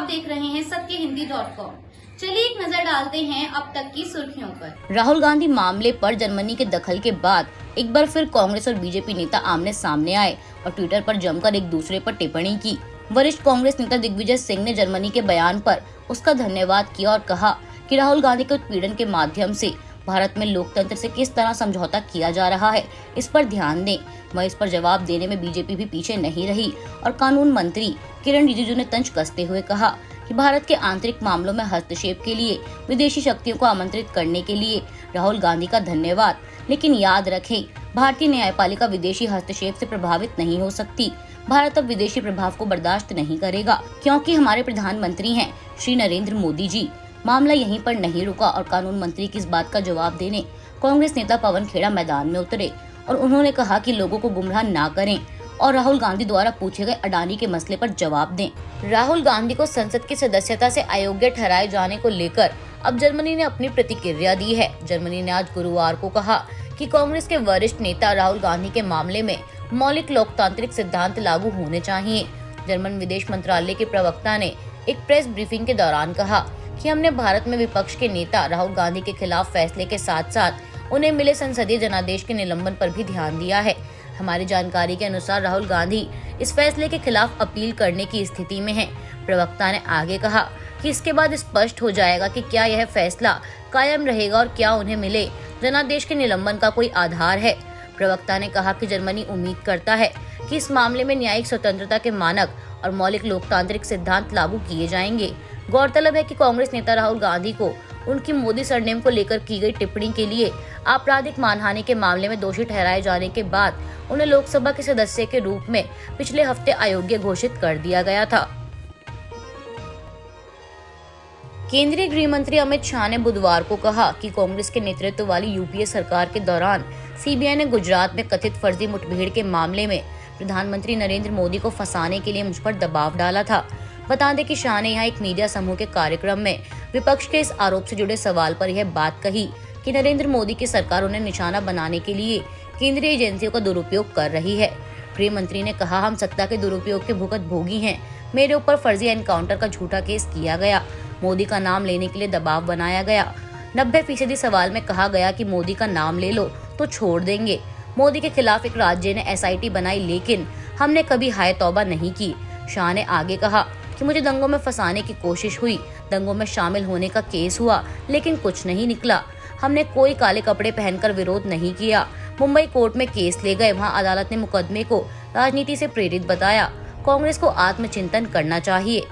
आप देख रहे हैं सत्यहिंदी.com। चलिए एक नजर डालते हैं अब तक की सुर्खियों पर। राहुल गांधी मामले पर जर्मनी के दखल के बाद एक बार फिर कांग्रेस और बीजेपी नेता आमने सामने आए और ट्विटर पर जमकर एक दूसरे पर टिप्पणी की। वरिष्ठ कांग्रेस नेता दिग्विजय सिंह ने जर्मनी के बयान पर उसका धन्यवाद किया और कहा कि राहुल गांधी के उत्पीड़न के माध्यम से भारत में लोकतंत्र से किस तरह समझौता किया जा रहा है, इस पर ध्यान दें। वह इस पर जवाब देने में बीजेपी भी पीछे नहीं रही और कानून मंत्री किरण रिजिजू ने तंज कसते हुए कहा कि भारत के आंतरिक मामलों में हस्तक्षेप के लिए विदेशी शक्तियों को आमंत्रित करने के लिए राहुल गांधी का धन्यवाद, लेकिन याद रखें, भारतीय न्यायपालिका विदेशी हस्तक्षेप से प्रभावित नहीं हो सकती। भारत अब विदेशी प्रभाव को बर्दाश्त नहीं करेगा, क्योंकि हमारे प्रधानमंत्री हैं श्री नरेंद्र मोदी जी। मामला यहीं पर नहीं रुका और कानून मंत्री की इस बात का जवाब देने कांग्रेस नेता पवन खेड़ा मैदान में उतरे और उन्होंने कहा कि लोगों को गुमराह ना करें और राहुल गांधी द्वारा पूछे गए अडानी के मसले पर जवाब दें। राहुल गांधी को संसद की सदस्यता से अयोग्य ठहराए जाने को लेकर अब जर्मनी ने अपनी प्रतिक्रिया दी है। जर्मनी ने आज गुरुवार को कहा कि कांग्रेस के वरिष्ठ नेता राहुल गांधी के मामले में मौलिक लोकतांत्रिक सिद्धांत लागू होने चाहिए। जर्मन विदेश मंत्रालय के प्रवक्ता ने एक प्रेस ब्रीफिंग के दौरान कहा कि हमने भारत में विपक्ष के नेता राहुल गांधी के खिलाफ फैसले के साथ साथ उन्हें मिले संसदीय जनादेश के निलंबन पर भी ध्यान दिया है। हमारी जानकारी के अनुसार राहुल गांधी इस फैसले के खिलाफ अपील करने की स्थिति में हैं। प्रवक्ता ने आगे कहा कि इसके बाद स्पष्ट हो जाएगा कि क्या यह फैसला कायम रहेगा और क्या उन्हें मिले जनादेश के निलंबन का कोई आधार है। प्रवक्ता ने कहा कि जर्मनी उम्मीद करता है कि इस मामले में न्यायिक स्वतंत्रता के मानक और मौलिक लोकतांत्रिक सिद्धांत लागू किए जाएंगे। गौरतलब है कि कांग्रेस नेता राहुल गांधी को उनकी मोदी सरनेम को लेकर की गई टिप्पणी के लिए आपराधिक मानहानि के मामले में दोषी ठहराए जाने के बाद उन्हें लोकसभा के सदस्य के रूप में पिछले हफ्ते अयोग्य घोषित कर दिया गया था। केंद्रीय गृह मंत्री अमित शाह ने बुधवार को कहा कि कांग्रेस के नेतृत्व वाली यूपीए सरकार के दौरान सीबीआई ने गुजरात में कथित फर्जी मुठभेड़ के मामले में प्रधानमंत्री नरेंद्र मोदी को फंसाने के लिए मुझ पर दबाव डाला था। बता दें कि शाह ने यहाँ एक मीडिया समूह के कार्यक्रम में विपक्ष के इस आरोप से जुड़े सवाल पर यह बात कही कि नरेंद्र मोदी की सरकार उन्हें निशाना बनाने के लिए केंद्रीय एजेंसियों का दुरुपयोग कर रही है। गृह मंत्री ने कहा, हम सत्ता के दुरुपयोग के भुगत भोगी हैं। मेरे ऊपर फर्जी एनकाउंटर का झूठा केस किया गया, मोदी का नाम लेने के लिए दबाव बनाया गया। 90% सवाल में कहा गया कि मोदी का नाम ले लो तो छोड़ देंगे। मोदी के खिलाफ एक राज्य ने SIT बनाई, लेकिन हमने कभी हाय तौबा नहीं की। शाह ने आगे कहा कि मुझे दंगों में फंसाने की कोशिश हुई, दंगों में शामिल होने का केस हुआ, लेकिन कुछ नहीं निकला। हमने कोई काले कपड़े पहनकर विरोध नहीं किया। मुंबई कोर्ट में केस ले गए, वहां अदालत ने मुकदमे को राजनीति से प्रेरित बताया। कांग्रेस को आत्मचिंतन करना चाहिए।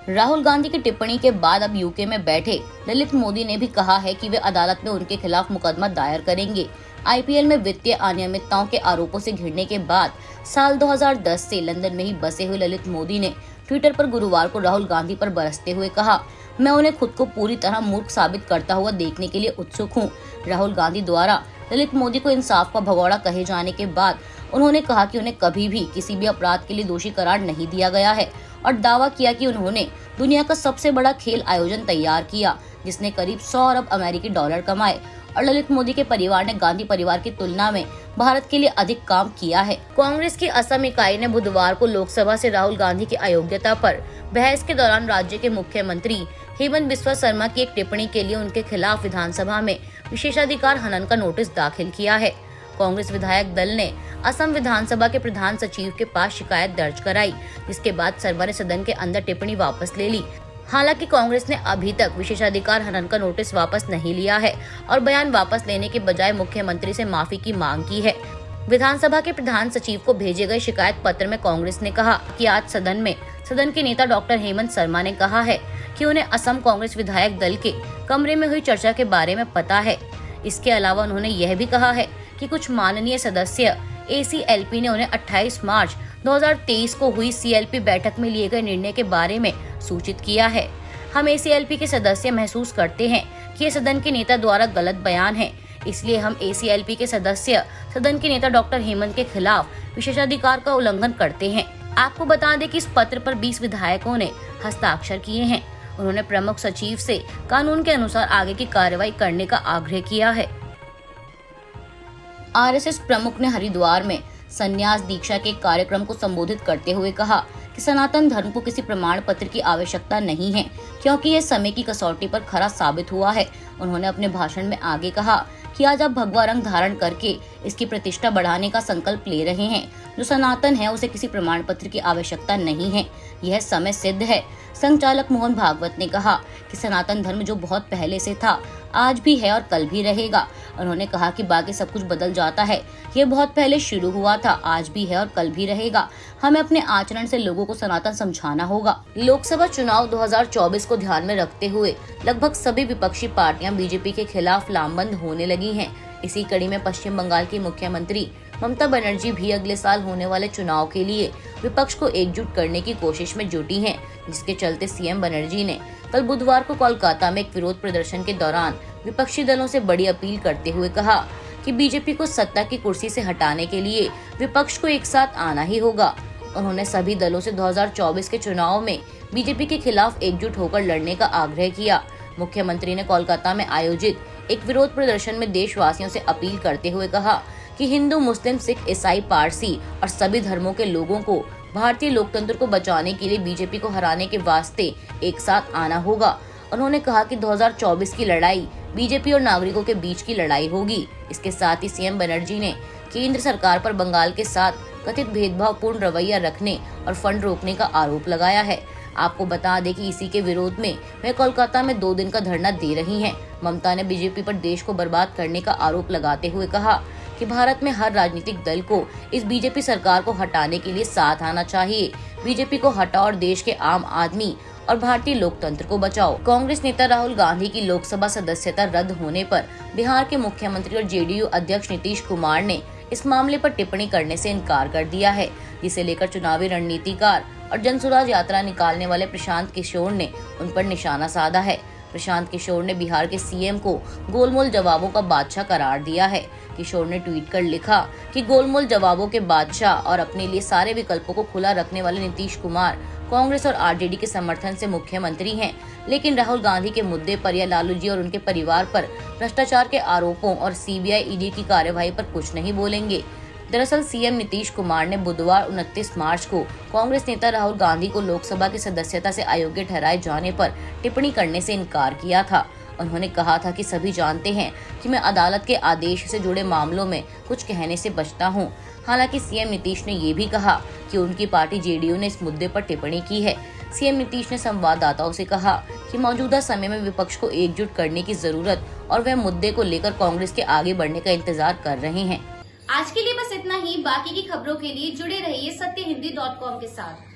राहुल गांधी की टिप्पणी के बाद अब यूके में बैठे ललित मोदी ने भी कहा है कि वे अदालत में उनके खिलाफ मुकदमा दायर करेंगे। IPL में वित्तीय अनियमितताओं के आरोपों से घिरने के बाद साल 2010 से लंदन में ही बसे हुए ललित मोदी ने ट्विटर पर गुरुवार को राहुल गांधी पर बरसते हुए कहा, मैं उन्हें खुद को पूरी तरह मूर्ख साबित करता हुआ देखने के लिए उत्सुक हूँ। राहुल गांधी द्वारा ललित मोदी को इंसाफ का भगोड़ा कहे जाने के बाद उन्होंने कहा कि उन्हें कभी भी किसी भी अपराध के लिए दोषी करार नहीं दिया गया है और दावा किया कि उन्होंने दुनिया का सबसे बड़ा खेल आयोजन तैयार किया, जिसने करीब 100 अरब अमेरिकी डॉलर कमाए। और ललित मोदी के परिवार ने गांधी परिवार की तुलना में भारत के लिए अधिक काम किया है। कांग्रेस की असम इकाई ने बुधवार को लोकसभा से राहुल गांधी की अयोग्यता पर बहस के दौरान राज्य के मुख्यमंत्री हेमंत बिस्वा शर्मा की एक टिप्पणी के लिए उनके खिलाफ विधानसभा में विशेषाधिकार हनन का नोटिस दाखिल किया है। कांग्रेस विधायक दल ने असम विधानसभा के प्रधान सचिव के पास शिकायत दर्ज कराई, जिसके बाद शर्मा ने सदन के अंदर टिप्पणी वापस ले ली। हालांकि कांग्रेस ने अभी तक विशेषाधिकार हनन का नोटिस वापस नहीं लिया है और बयान वापस लेने के बजाय मुख्यमंत्री से माफी की मांग की है। विधानसभा के प्रधान सचिव को भेजे गए शिकायत पत्र में कांग्रेस ने कहा कि आज सदन के नेता डॉक्टर हेमंत शर्मा ने कहा है कि उन्हें असम कांग्रेस विधायक दल के कमरे में हुई चर्चा के बारे में पता है। इसके अलावा उन्होंने यह भी कहा है कि कुछ माननीय सदस्य ACLP ने उन्हें 28 मार्च 2023 को हुई CLP बैठक में लिए गए निर्णय के बारे में सूचित किया है। हम ACLP के सदस्य महसूस करते हैं कि ये सदन के नेता द्वारा गलत बयान है, इसलिए हम ACLP के सदस्य सदन के नेता डॉक्टर हेमंत के खिलाफ विशेषाधिकार का उल्लंघन करते हैं। आपको बता दें कि इस पत्र पर 20 विधायकों ने हस्ताक्षर किए हैं। उन्होंने प्रमुख सचिव से कानून के अनुसार आगे की कार्रवाई करने का आग्रह किया है। RSS प्रमुख ने हरिद्वार में संन्यास दीक्षा के कार्यक्रम को संबोधित करते हुए कहा कि सनातन धर्म को किसी प्रमाण पत्र की आवश्यकता नहीं है, क्योंकि यह समय की कसौटी पर खरा साबित हुआ है। उन्होंने अपने भाषण में आगे कहा कि आज आप भगवा रंग धारण करके इसकी प्रतिष्ठा बढ़ाने का संकल्प ले रहे हैं। जो सनातन है उसे किसी प्रमाण पत्र की आवश्यकता नहीं है, यह समय सिद्ध है। संचालक मोहन भागवत ने कहा कि सनातन धर्म जो बहुत पहले से था, आज भी है और कल भी रहेगा। उन्होंने कहा कि बाकी सब कुछ बदल जाता है, ये बहुत पहले शुरू हुआ था, आज भी है और कल भी रहेगा। हमें अपने आचरण से लोगों को सनातन समझाना होगा। लोकसभा चुनाव 2024 को ध्यान में रखते हुए लगभग सभी विपक्षी पार्टियां बीजेपी के खिलाफ लामबंद होने लगी हैं। इसी कड़ी में पश्चिम बंगाल की मुख्यमंत्री ममता बनर्जी भी अगले साल होने वाले चुनाव के लिए विपक्ष को एकजुट करने की कोशिश में जुटी हैं, जिसके चलते सीएम बनर्जी ने कल बुधवार को कोलकाता में एक विरोध प्रदर्शन के दौरान विपक्षी दलों से बड़ी अपील करते हुए कहा कि बीजेपी को सत्ता की कुर्सी से हटाने के लिए विपक्ष को एक साथ आना ही होगा। उन्होंने सभी दलों से 2024 के चुनाव में बीजेपी के खिलाफ एकजुट होकर लड़ने का आग्रह किया। मुख्यमंत्री ने कोलकाता में आयोजित एक विरोध प्रदर्शन में देशवासियों से अपील करते हुए कहा कि हिंदू, मुस्लिम, सिख, ईसाई, पारसी और सभी धर्मों के लोगों को भारतीय लोकतंत्र को बचाने के लिए बीजेपी को हराने के वास्ते एक साथ आना होगा। उन्होंने कहा कि 2024 की लड़ाई बीजेपी और नागरिकों के बीच की लड़ाई होगी। इसके साथ ही सीएम बनर्जी ने केंद्र सरकार पर बंगाल के साथ कथित भेदभावपूर्ण रवैया रखने और फंड रोकने का आरोप लगाया है। आपको बता दें कि इसी के विरोध में वे कोलकाता में 2 दिन का धरना दे रही हैं। ममता ने बीजेपी पर देश को बर्बाद करने का आरोप लगाते हुए कहा कि भारत में हर राजनीतिक दल को इस बीजेपी सरकार को हटाने के लिए साथ आना चाहिए। बीजेपी को हटाओ और देश के आम आदमी और भारतीय लोकतंत्र को बचाओ। कांग्रेस नेता राहुल गांधी की लोकसभा सदस्यता रद्द होने पर बिहार के मुख्यमंत्री और जेडीयू अध्यक्ष नीतीश कुमार ने इस मामले पर टिप्पणी करने से इनकार कर दिया है, जिसे लेकर चुनावी रणनीतिकार और जनसुराज यात्रा निकालने वाले प्रशांत किशोर ने उन पर निशाना साधा है। प्रशांत किशोर ने बिहार के सीएम को गोलमोल जवाबों का बादशाह करार दिया है। किशोर ने ट्वीट कर लिखा कि गोलमोल जवाबों के बादशाह और अपने लिए सारे विकल्पों को खुला रखने वाले नीतीश कुमार कांग्रेस और आरजेडी के समर्थन से मुख्यमंत्री हैं, लेकिन राहुल गांधी के मुद्दे पर या लालू जी और उनके परिवार पर भ्रष्टाचार के आरोपों और सीबीआई ईडी की कार्यवाही पर कुछ नहीं बोलेंगे। दरअसल सीएम नीतीश कुमार ने बुधवार 29 मार्च को कांग्रेस नेता राहुल गांधी को लोकसभा की सदस्यता से अयोग्य ठहराए जाने पर टिप्पणी करने से इनकार किया था। उन्होंने कहा था कि सभी जानते हैं कि मैं अदालत के आदेश से जुड़े मामलों में कुछ कहने से बचता हूं। हालांकि सीएम नीतीश ने ये भी कहा कि उनकी पार्टी जेडीयू ने इस मुद्दे पर टिप्पणी की है। सीएम नीतीश ने संवाददाताओं से कहा कि मौजूदा समय में विपक्ष को एकजुट करने की जरूरत और वह मुद्दे को लेकर कांग्रेस के आगे बढ़ने का इंतजार कर रहे हैं। आज के लिए बस इतना ही। बाकी की खबरों के लिए जुड़े रहिए सत्यहिंदी.com के साथ।